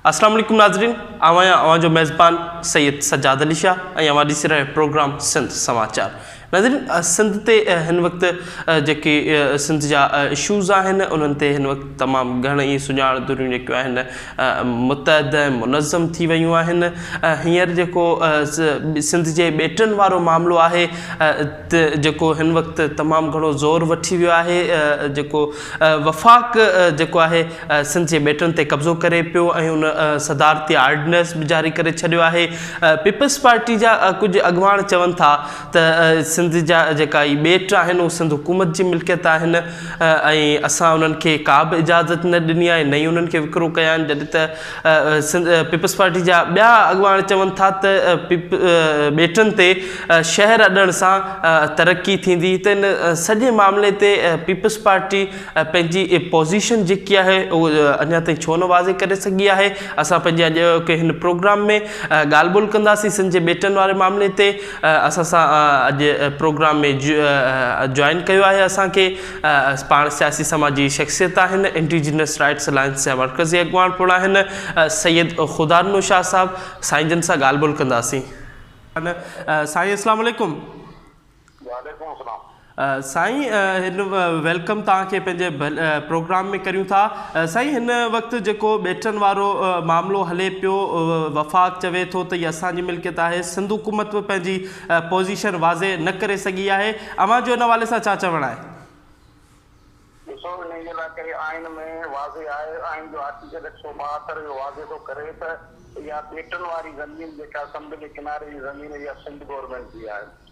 अस्सलाम वालेकुम नाज़रीन, आवां जो मेज़बान सैयद सज्जाद अली शाह ऐं अवां ॾिसी रहे प्रोग्राम सिंध समाचार। नाज़रीन, सिंध ते हिन वक़्तु जेके सिंध जा इशूज़ आहिनि उन्हनि ते हिन वक़्तु तमामु घणेई सुञाणतूं जेकियूं आहिनि मुतहद ऐं मुनज़म थी वियूं आहिनि। हींअर जेको सिंध जे ॿेटनि वारो मामिलो आहे जेको हिन वक़्तु तमामु घणो ज़ोर वठी वियो आहे। जेको वफ़ाक़ जेको आहे सिंध जे ॿेटनि ते कब्ज़ो करे पियो ऐं उन सदारती ऑर्डिनेंस बि जारी करे छॾियो आहे। पीपल्स पार्टी जा कुझु अॻवान चवनि था त सिंध जा जेका ई ॿेट आहिनि उहे सिंध हुकूमत जी मिल्कियत आहिनि ऐं असां उन्हनि खे का बि इजाज़त न ॾिनी आहे, न ई उन्हनि खे विकिरो कया आहिनि। जॾहिं त पीपल्स पार्टी जा ॿिया अॻवान चवनि था त ॿेटनि ते शहर अॾण सां तरक़ी थींदी। त इन सॼे मामले ते पीपल्स पार्टी पंहिंजी पोज़ीशन जेकी आहे उहा अञा ताईं छो न वाज़े करे सघी आहे। असां पंहिंजे अॼु के हिन प्रोग्राम में ॻाल्हि ॿोल कंदासीं सिंध जे ॿेटनि वारे मामले ते। असां सां अॼु प्रोग्राम में जॉइन कयो आहे असांखे पाण सियासी समाजी शख़्सियत आहिनि, इंडिजिनस राइट्स अलायंस जा मरकज़ी अॻवान पिणु आहिनि सैयद खुदारनो शाह साहब। साईं जन सां ॻाल्हि ॿोल कंदासीं। साईं अस्सलाम वालेकुम। साईं हिन वेलकम तव्हांखे पंहिंजे प्रोग्राम में करियूं था। साईं, हिन वक़्तु जेको ॿेटनि वारो मामिलो हले पियो, वफ़ाक़ चवे थो त इहा असांजी मिल्कियत आहे, सिंध हुकूमत बि पंहिंजी पोज़ीशन वाज़े न करे सघी आहे। अव्हां जो हिन हवाले सां छा चवणु आहे? ॾिसो, इन जे लाइ करे आइन में वाज़े आहे, आइन जो आर्टिकल 172 जो वाज़े थो करे त इहा ॿेटनि वारी ज़मीन जेका समुंड जे किनारे जी ज़मीन इहा सिंध गवर्नमेंट जी आहे।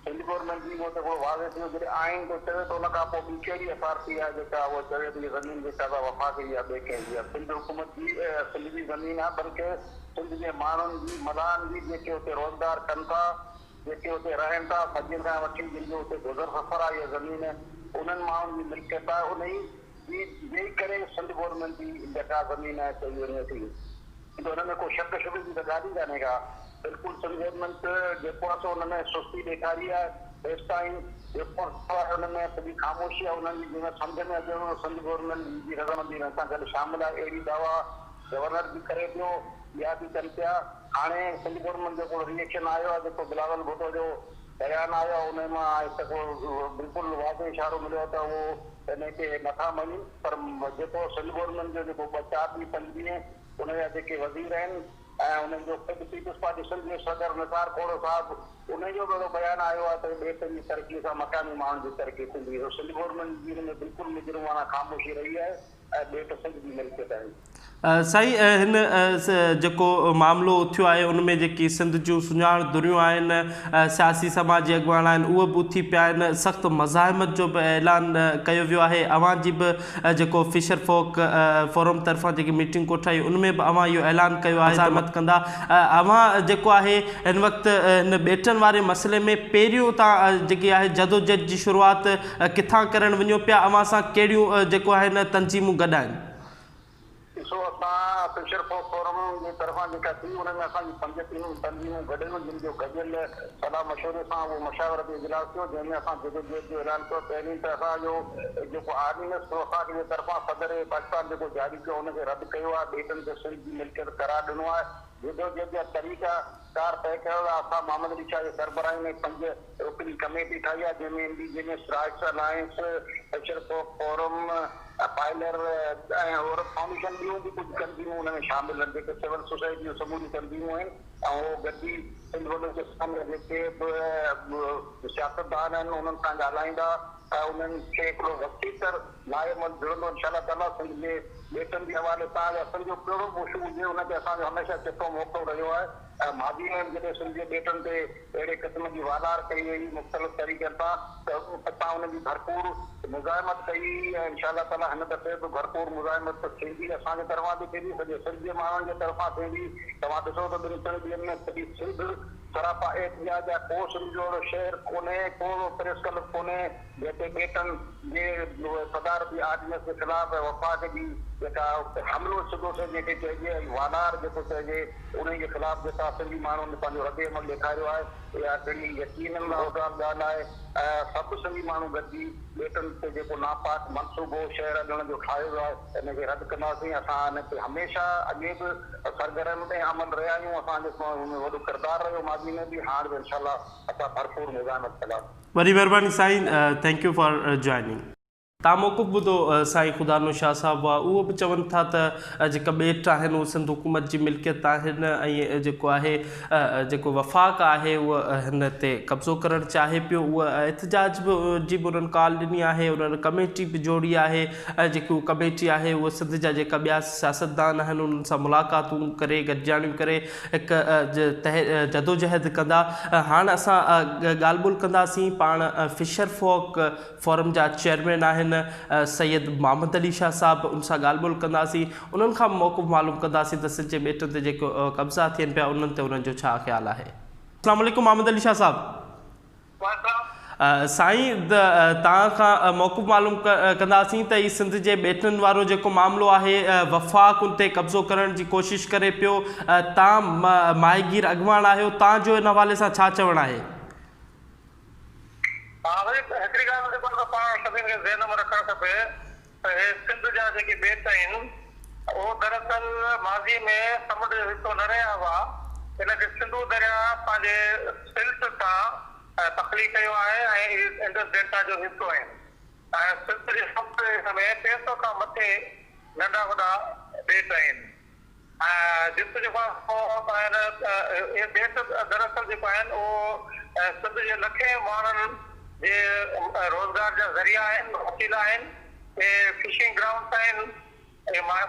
सिंध गवर्नमेंट जी उहो त वाज़े थियो जॾहिं आइन थो चवे त उन खां पोइ ॿी कहिड़ी अथॉरिटी आहे जेका उहा चवे थी ज़मीन जेका आहे वफ़ाक़ जी आहे ॿिए कंहिंजी आहे। सिंध हुकूमत जी सिंध जी ज़मीन आहे, बल्कि सिंध जे माण्हुनि जी मदान जी जेके हुते रोज़गार कनि था, जेके हुते रहनि था, सॼे खां वठी जिनजो हुते गुज़र सफ़र आहे इहा ज़मीन उन्हनि माण्हुनि जी मिल्कियत आहे। उन जी ॿई करे सिंध गवर्नमेंट जी जेका ज़मीन आहे चई वञे थी। त हुन में को शक शुबे जी त ॻाल्हि ई कान्हे का। बिल्कुलु सिंध गवर्नमेंट जेको आहे सो हुन में सुस्ती ॾेखारी आहे। हेसि ताईं जेको आहे हुन में सॼी ख़ामोशी आहे उन्हनि जी, जंहिंमें सम्झ में अचणो सिंध गवर्नमेंट जी रज़ामंदी हिन सां गॾु शामिल आहे। अहिड़ी दावा गवर्नर बि करे पियो, ॿिया बि कनि पिया। हाणे सिंध गवर्नमेंट जेको रिएक्शन आयो आहे, जेको बिलावल भुट्टो जो बयान आयो आहे, उन मां हिकु बिल्कुलु वाज़े इशारो मिलियो त उहो हिन खे नथा मञनि। पर जेको सिंध गवर्नमेंट जो जेको 4 ॾींहं 5 ॾींहं उन जा जेके वज़ीर आहिनि ऐं उन्हनि जो पीपल्स पार्टी सिंध जो सदर निसार खोड़ो साहिबु, उनजो बि बयानु आयो आहे त ॿेटनि जी तरक़ी सां मकानी माण्हुनि जी तरक़ी थींदी। सिंध गवर्नमेंट जी हिन में बिल्कुलु मुजरिमाना ख़ामोशी रही आहे ऐं ॿेट सिंध जी मिल्कियत आहिनि। साईं, हिन जेको मामिलो उथियो आहे उनमें जेकी सिंध जूं सुञाण दुरियूं आहिनि, सियासी समाजी अॻवान आहिनि, उहे बि उथी पिया आहिनि। सख़्तु मज़ाहिमत जो बि ऐलान कयो वियो आहे। अवां जी बि जेको फिशरफोक फोरम तरफ़ां जेकी मीटिंग कोठाई उनमें बि अवां इहो ऐलान कयो आहे मज़ाहिमत कंदा। अवां जेको आहे हिन वक़्तु हिन ॿेटनि वारे मसइले में पहिरियों तव्हां जेकी आहे जदोजहद जी शुरूआति किथां करणु वञो पिया? अवां सां कहिड़ियूं जेको आहे हिन तंज़ीमूं गॾु आहिनि? ॾिसो, असां फिशरफोक फोरम जे तरफ़ां जेका थी उन में असांजी 5 तंज़ीमूं गॾियूं, जिन जो गॾियल सलाह मशवरे सां उहो मशावरती इजलास थियो, जंहिंमें असां जदोजहद जो ऐलान कयो। पहिरीं त असांजो जेको ऑर्डिनेंस वफ़ाक़ जे तरफ़ां सदर पाकिस्तान जेको जारी कयो उनखे रद्द कयो आहे, ॿेटनि खे सिंध जी मिल्कियत करार ॾिनो आहे। जदोजहद जा तरीक़ा कार तय कयो आहे। असां मोहम्मद अली शाह जे सरबराही में 5 रुकनी कमेटी ठाही आहे, जंहिंमें इंडिजिनस राइट्स अलायंस, फिशरफोक फोरम, पायलर ऐं और फाउंडेशन ॿियूं बि कुझु तंज़ीमूं हुन में शामिल आहिनि, जेके सिविल सोसाइटी जूं समूरी तंज़ीमूं आहिनि। ऐं उहो गॾी सिंध जे सामने जेके बि सियासतदान आहिनि उन्हनि सां ॻाल्हाईंदा ऐं उन्हनि खे हिकिड़ो वसीतर लाइमंद जुड़ंदो इनशाअल्लाह ताला सिंध जे ॿेटनि जे हवाले सां। सिंध जो कहिड़ो बि इशू हुजे उनते असांजो हमेशह चिठो मोकिलो रहियो आहे। ऐं मादी में जॾहिं सिंध जे ॿेटनि ते अहिड़े क़िस्म जी वाधार कई वई मुख़्तलिफ़ तरीक़नि सां त असां उनजी भरपूर मुज़ाहिमत कई ऐं इनशाअल्लाह ताला हिन दफ़े बि भरपूर मुज़ाहिमत थींदी, असांजे तरफ़ां बि थींदी, सॼे सिंध जे माण्हुनि जे तरफ़ां थींदी। तव्हां ॾिसो त ॿिनि 3 ॾींहंनि में सॼी सिंध सरापा एहतिजाज आहे। को सिंध जो अहिड़ो शहर कोन्हे, को प्रेस क्लब कोन्हे जिते ॿेटनि जे सदारती ऑर्डिनेंस जे ख़िलाफ़ वफ़ाक़ जी जेका हमलो सिधो जंहिंखे चइजे ऐं वाधार जेको चइजे उन जे ख़िलाफ़ जेका सिंधी माण्हुनि पंहिंजो रद अमल ॾेखारियो आहे इहा कहिड़ी यकीननि ॻाल्हि आहे। सभु सिंधी माण्हू गॾिजी ॿेटनि ते जेको नापाक मनसूबो शहर अॾण जो ठाहियो वियो आहे हिनखे रद्द कंदासीं। असां हिनखे हमेशह अॻे बि सरगर्म में अमल रहिया आहियूं, असांजो वॾो किरदारु रहियो माज़ी में बि, हाणे बि इनशाला असां भरपूर मुज़ाहिमत कंदासीं। वरी महिरबानी साईं, थैंक यू फॉर जॉइनिंग। तव्हां मौक़ुफ़ ॿुधो साईं ख़ुदानो शाह साहिबु हुआ, उहो बि चवनि था त जेका ॿेट आहिनि उहे सिंध हुकूमत जी मिल्कियत आहिनि ऐं जेको आहे जेको वफ़ाक़ आहे उहा हिन ते कब्ज़ो करणु चाहे पियो। उहा एहतिजाज जी बि उन्हनि कॉल ॾिनी आहे, उन्हनि कमेटी बि जोड़ी आहे ऐं जेकी कमेटी आहे उहा सिंध जा जेका ॿिया सियासतदान आहिनि उन्हनि सां मुलाक़ातूं करे गॾिजाणियूं करे हिकु जदोजहद कंदा। हाणे असां ॻाल्हि ॿोल कंदासीं पाण फिशरफॉक फोरम जा चेयरमैन आहिनि सैयद मोहम्मद अली शाह साहब, उन सां ॻाल्हि ॿोल कंदासीं, उन्हनि खां मौक़ुफ़ मालूम कंदासीं त सिंध जे ॿेटनि ते जेको कब्ज़ा थियनि पिया उन्हनि ते उन्हनि जो छा ख़्यालु आहे। अस्सलाम वालेकुम मोहम्मद अली शाह साहब। साईं तव्हां खां मौक़ुफ़ मालूम कंदासीं त ही सिंध जे ॿेटनि वारो जेको मामिलो आहे वफ़ाक़ उन ते कब्ज़ो करण जी कोशिशि करे पियो, तव्हां माहिगीर अॻवान आहियो, तव्हांजो इन हवाले सां छा चवणु आहे? हिकिड़ी ॻाल्हि जेको पाण सभिनि खे ज़हन में रखणु खपे त हे सिंध जा जेके ॿेट आहिनि उहो दरअसल माज़ी में समुंड जो हिसो न रहिया हुआ, हिनखे सिंधू दरिया पंहिंजे सिल्ट सां तख़लीक़ कयो आहे ऐं इंडस डेल्टा जो हिसो आहिनि। ऐं सिंध जे समुंड में 300 खां मथे नंढा वॾा ॿेट आहिनि। ऐं जिते जेको आहिनि इहे ॿेट दरअसल जेको आहिनि उहो सिंध जे लखे माण्हुनि जे रोज़गार जा ज़रिया आहिनि, वसीला आहिनि, फिशिंग ग्राउंड्स आहिनि,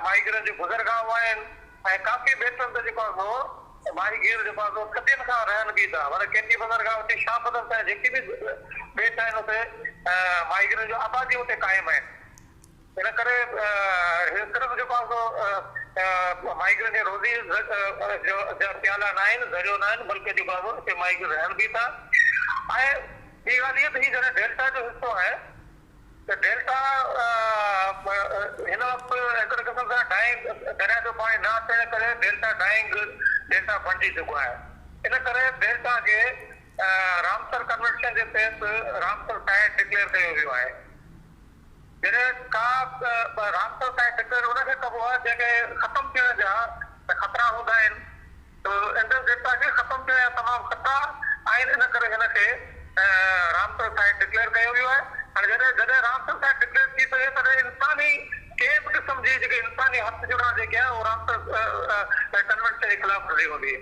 माहीगीरनि जो गुज़रगांव आहिनि ऐं काफ़ी ॿेटनि ते जेको आहे माहीगीर जेको आहे सदियुनि खां रहनि बि था। माना केटी बंदरगाह उते शाह बंदर ताईं जेके बि ॿेट आहिनि उते माहीगीरनि जो आबादी उते क़ाइमु आहिनि। इन करे सिर्फ़ु जेको आहे माहीगीरनि जे रोज़ी जा प्याला न आहिनि, ज़रियो न आहिनि, बल्कि जेको आहे उते माहीगीर रहनि बि था। ऐं ॿी ॻाल्हि इहा त हीउ जॾहिं डेल्टा जो हिसो आहे त डेल्टा हिन वक़्तु हिकिड़े क़िस्म सां डाइंग दरिया जो पाणी न अचण करे डेल्टा डाइंग डेल्टा बणिजी चुको आहे। इन करे डेल्टा खे रामसर कन्वेंशन जे तहत रामसर साइट डिक्लेयर कयो वियो आहे। जॾहिं का रामसर साइट डिक्लेयर उनखे कबो आहे जंहिंखे ख़तमु थियण जा ख़तरा हूंदा आहिनि, त इंडस डेल्टा खे ख़तमु थियण जा तमामु ख़तरा आहिनि। इन करे हिनखे रामसर साइट डिक्लेयर कयो वियो आहे। हाणे जॾहिं रामसर साइट डिक्लेयर थी सघे तॾहिं इंसानी कंहिं बि क़िस्म जी जेके इंसानी हथ जुड़ा जेके आहे उहो रामसर कन्वेंशन जे ख़िलाफ़ हली हूंदी।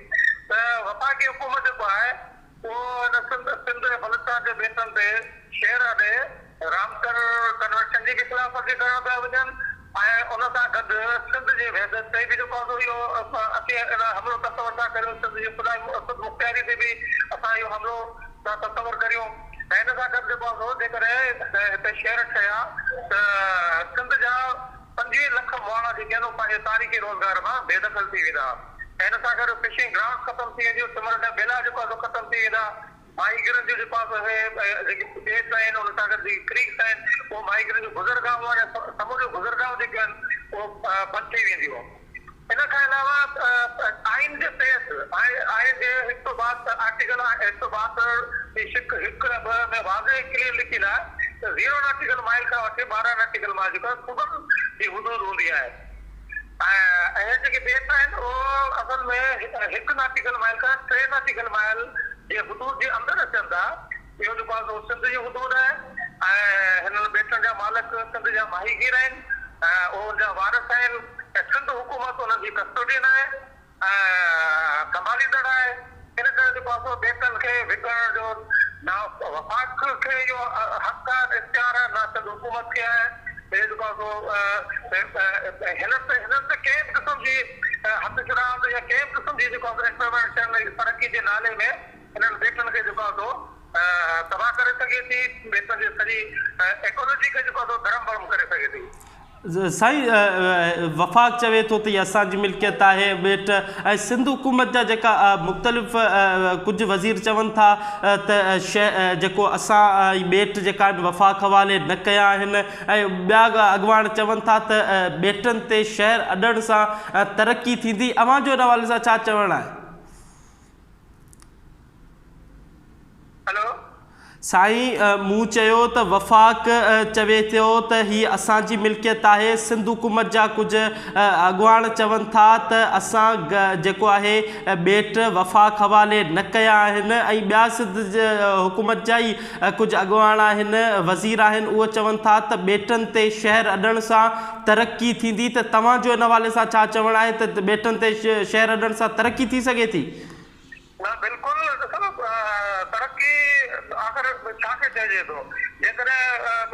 त वफ़ाक़ी हुकूमत जेको आहे उहो हिन सिंध ऐं बलूचिस्तान जे ॿेटनि ते शहर ॾे रामसर कन्वेंशन जी बि ख़िलाफ़ वर्ज़ी करण पिया वञनि ऐं उन सां गॾु सिंध जे वहदत ते बि जेको आहे इहो असीं हमिलो तस्वर था करियूं, सिंध जी ख़ुदा मुख़्तियारी ते बि असां इहो हमिलो था तस्वर करियूं। ऐं हिन सां गॾु जेको आहे जेकॾहिं हिते शहर ठहिया त सिंध जा 25 लख माण्हू जेके आहिनि पंहिंजे तारीख़ी रोज़गार मां बेदख़ल थी वेंदा। ऐं हिन सां गॾु फिशिंग ग्राउंड ख़तमु थी वेंदियूं, सिमरन जा बेला जेको आहे ख़तमु थी वेंदा। माहीगीरनि जो जेको आहे जेके ॿेट आहिनि उन सां गॾु जेके क्रीक्स आहिनि उहो माहीगीरनि जो गुज़रगांव आहिनि, समुंड जो गुज़रगांव जेके आहिनि उहो बंदि थी वेंदियूं। इन खां अलावा आइन जे तहत आइन जे 162 आर्टिकल 172 हिकु ऐं 2 में वाज़े क्लियर लिखियलु आहे त 0 नॉटिकल माइल खां वठी 12 नॉटिकल माइल जेको आहे सूबनि जी हदूद हूंदी आहे। ऐं जेके ॿेट आहिनि उहो असल में 1 नॉटिकल माइल खां 3 नॉटिकल माइल जे हदूद जे अंदरि अचनि था। इहो जेको आहे सिंध जी हदूद आहे ऐं हिननि ॿेटनि जा मालिक सिंध जा माहीगीर आहिनि ऐं उनजा वारिस आहिनि ऐं सिंध हुकूमत उन्हनि जी कस्टोडियन आहे ऐं कमालीदड़ आहे। इन करे जेको आहे ॿेटनि खे विकिणण जो न वफ़ाक़ खे इहो हक़ आहे, इख्तियार आहे, न सिंध हुकूमत खे आहे। जेको आहे हिननि ते कंहिं बि क़िस्म जी हथ छुड़ाव या कंहिं बि क़िस्म जी जेको आहे एक्सपेरिमेंट तरक़ी जे नाले में हिननि ॿेटनि खे जेको आहे तबाह करे सघे थी, ॿेटनि जी सॼी इकोलॉजी खे जेको आहे धर्म भरम करे सघे थी। साईं वफ़ाक़ चवे थो त इहा असांजी मिल्कियत आहे ॿेट ऐं सिंध हुकूमत जा जेका मुख़्तलिफ़ कुझु वज़ीर चवनि था त जेको असां ॿेट जेका आहिनि वफ़ाक़ हवाले न कया आहिनि ऐं ॿिया अॻवान चवनि था त ॿेटनि ते शहर अॾण सां तरक़ी थींदी अव्हां जो इन हवाले सां छा चवणु आहे? साईं मूं चयो त वफ़ाक़ चवे थो त हीअ असांजी मिल्कियत आहे सिंध हुकूमत जा कुझु अॻवान चवनि था त असां जेको आहे ॿेट वफ़ाक़ हवाले न कया आहिनि ऐं ॿिया सिंध हुकूमत जा ई कुझु अॻवान आहिनि वज़ीर आहिनि उहे चवनि था त ॿेटनि ते शहर अॾण सां तरक़ी थींदी त तव्हांजो इन हवाले सां छा चवणु आहे त ॿेटनि ते शहर अॾण सां तरक़ी थी सघे थी? आख़िर छा खे चइजे थो जेकॾहिं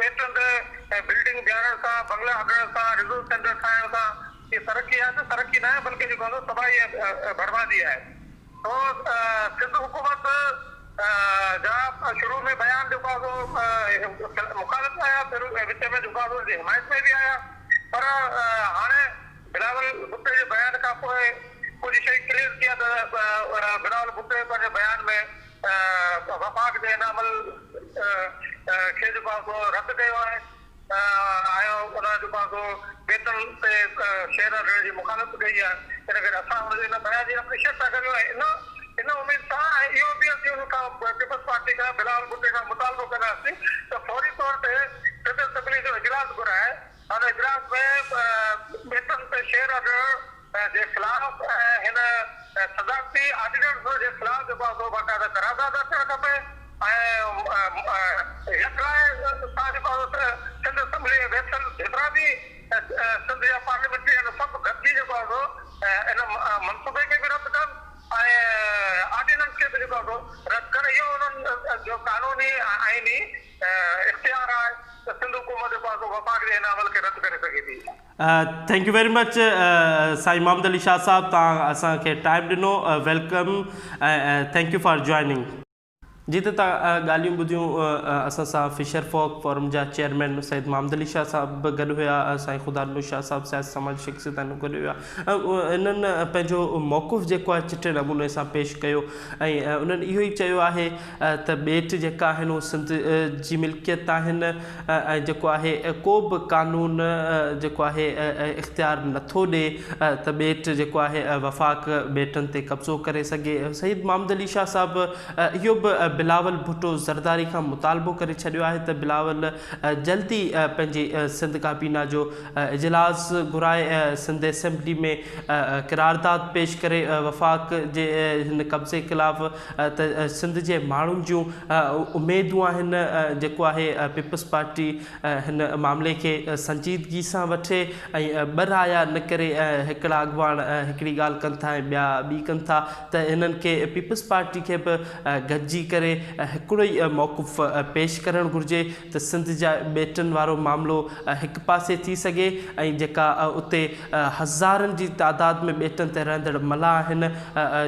ॿेटनि ते बिल्डिंग बीहारण सां बंगला हटण सां रिज़ोर्ट सेंटर ठाहिण सां इहा तरक़ी आहे त तरक़ी न आहे बल्कि जेको आहे तबाही ऐं बर्बादी आहे। तो सिंध हुकूमत जा शुरू में बयान जेको आहे मुखालिफ़ आया फिर विच में जेको आहे उनजी हिमायत में बि आया पर हाणे बिलावल भुट्टे जे बयान खां पोइ कुझु शइ क्लियर थी आहे त बिलावल भुट्टे पंहिंजे बयान में वफ़ाक़ जे हिन अमल खे जेको आहे रद्द कयो आहे आयो उन जेको आहे ॿेटनि ते शहर अॾण जी मुखालिफ़त कई आहे इन करे असां हुनजे हिन बयान जी अप्रीशिएट था करियूं ऐं इन उमेद सां ऐं इहो बि असीं हुन खां पीपल्स पार्टी खां बिलावल भुट्टे खां मुतालबो कंदासीं त फौरी तौर ते सिंध असेंबली जो इजलास घुराए हुन इजलास में ॿेटनि ते शहर अॾण जे ख़िलाफ़ हिन सदाकती ऑर्डिनेंस जे ख़िलाफ़ जेको आहे बाक़ाइदा करारदाद अचणु खपे ऐं यकलाए सां जेको आहे सिंध असेंबली वेसल जेतिरा बि सिंध जा पार्लियामेंट्री आहिनि सभु गॾिजी जेको आहे इन मनसूबे खे बि रद्द कनि ऐं ऑर्डिनेंस खे बि जेको आहे रद्द कनि इहो उन्हनि जो कानूनी आइनी इख्तियार आहे त सिंध हुकूमत जेको आहे वफ़ाक़ जे हिन अमल खे रद्द करे सघे थी। थैंक यू वेरी मच साईं मोहम्मद अली शाह साहब तव्हां असांखे टाइम ॾिनो वेलकम ऐं थैंक यू फॉर जॉइनिंग। जी त तव्हां ॻाल्हियूं ॿुधियूं असां सां फिशर फोक फोरम जा चेयरमैन सैयद मोहम्मद अली शाह साहब बि गॾु हुआ साईं ख़ुदा शाह साहब सियासी समाज शख़्सियत आहिनि गॾु हुआ इन्हनि पंहिंजो मौक़ुफ़ जेको आहे चिटे नमूने सां पेश कयो ऐं उन्हनि इहो ई चयो आहे त ॿेट जेका आहिनि उहे सिंध जी मिल्कियत आहिनि ऐं जेको आहे को बि कानून जेको आहे इख़्तियार नथो ॾिए त ॿेट जेको आहे वफ़ाक़ ॿेटनि ते कब्ज़ो करे सघे। सैयद मोहम्मद अली शाह साहब इहो बि बिलावल भुट्टो ज़रदारी खां मुतालबो करे छॾियो आहे त बिलावल जल्दी पंहिंजी सिंध काबीना जो इजलास घुराए सिंध असेंबली में क़रारदाद पेश करे वफ़ाक़ जे हिन कब्ज़े ख़िलाफ़ त सिंध जे माण्हुनि जूं उमेदूं आहिनि जेको आहे पीपल्स पार्टी हिन मामले खे संजीदगी सां वठे ऐं ॿ राया न करे हिकिड़ा अॻवान हिकिड़ी ॻाल्हि कनि था ऐं ॿिया ॿी कनि था त हिननि खे पीपल्स पार्टी खे बि गॾिजी करे हिकिड़ो ई मौक़ुफ़ पेश करणु घुरिजे त सिंध जा ॿेटनि वारो मामिलो हिकु पासे थी सघे ऐं जेका उते हज़ारनि जी तादाद में ॿेटनि ते रहंदड़ मला आहिनि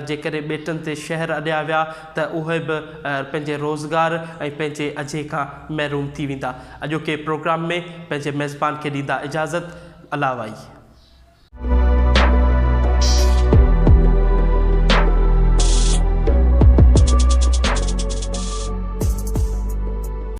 जेकॾहिं ॿेटनि ते शहर अॾिया विया त उहे बि पंहिंजे रोज़गार ऐं पंहिंजे अझे खां महरूम थी वेंदा। अॼोके प्रोग्राम में पंहिंजे मेज़बान खे ॾींदा इजाज़त। अलावाई।